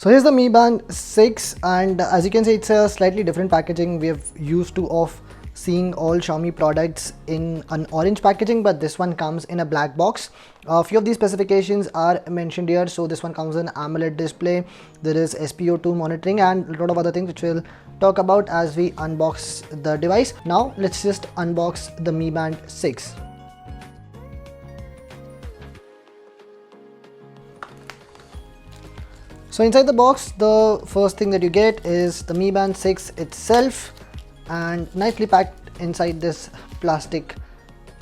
So here's the Mi Band 6, and as you can see, it's a slightly different packaging. We have used to of seeing all Xiaomi products in an orange packaging, but this one comes in a black box. A few of these specifications are mentioned here. So this one comes in AMOLED display, there is SpO2 monitoring, and a lot of other things which we'll talk about as we unbox the device. Now let's just unbox the Mi Band 6. So inside the box, the first thing that you get is the Mi Band 6 itself, and nicely packed inside this plastic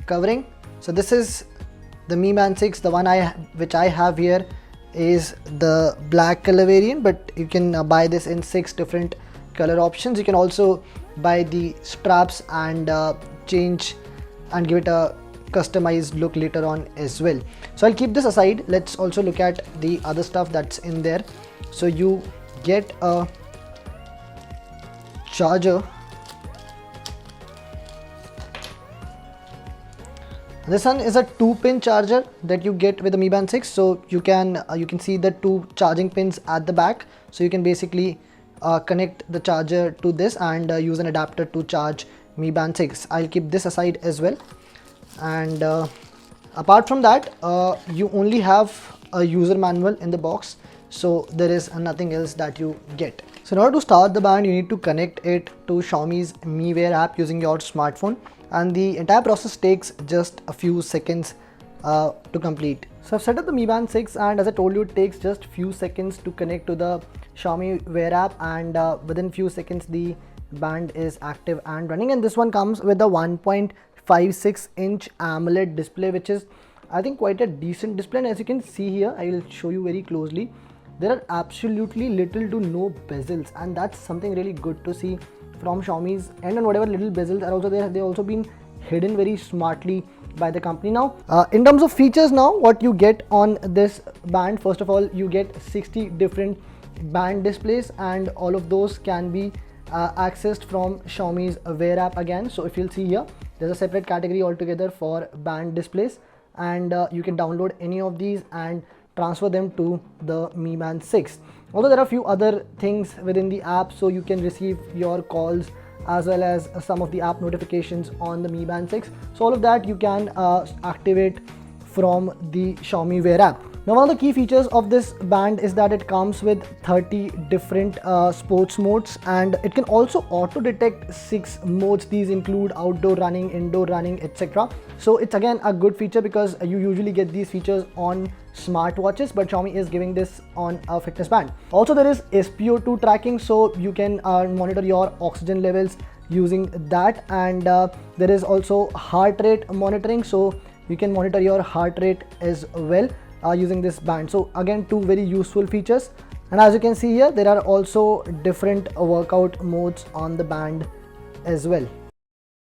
covering. So this is the Mi Band 6. The one which I have here is the black color variant, but you can buy this in 6 different color options. You can also buy the straps and change and give it a customized look later on as well. So I'll keep this aside. Let's also look at the other stuff that's in there. So you get a charger. This one is a 2-pin charger that you get with the Mi Band 6. So you can see the 2 charging pins at the back. So you can basically connect the charger to this and use an adapter to charge Mi Band 6. I'll keep this aside as well. And apart from that, you only have a user manual in the box, so there is nothing else that you get. So in order to start the band, you need to connect it to Xiaomi's MiWear app using your smartphone, and the entire process takes just a few seconds to complete. So I've set up the Mi Band 6, and as I told you, it takes just few seconds to connect to the Xiaomi Wear app, and within few seconds the band is active and running. And this one comes with a 1.56-inch AMOLED display, which is, I think, quite a decent display. And as you can see here, I will show you very closely, there are absolutely little to no bezels, and that's something really good to see from Xiaomi's end. And whatever little bezels are also there, they've also been hidden very smartly by the company. Now in terms of features, now what you get on this band, first of all, you get 60 different band displays, and all of those can be accessed from Xiaomi's Wear app again. So if you'll see here, there's a separate category altogether for band displays, and you can download any of these and transfer them to the Mi Band 6. Although there are a few other things within the app, so you can receive your calls as well as some of the app notifications on the Mi Band 6. So all of that you can activate from the Xiaomi Wear app. Now one of the key features of this band is that it comes with 30 different sports modes, and it can also auto detect 6 modes. These include outdoor running, indoor running, etc. So it's again a good feature because you usually get these features on smartwatches, but Xiaomi is giving this on a fitness band. Also there is SpO2 tracking, so you can monitor your oxygen levels using that, and there is also heart rate monitoring, so you can monitor your heart rate as well using this band. So again, 2 very useful features. And as you can see here, there are also different workout modes on the band as well.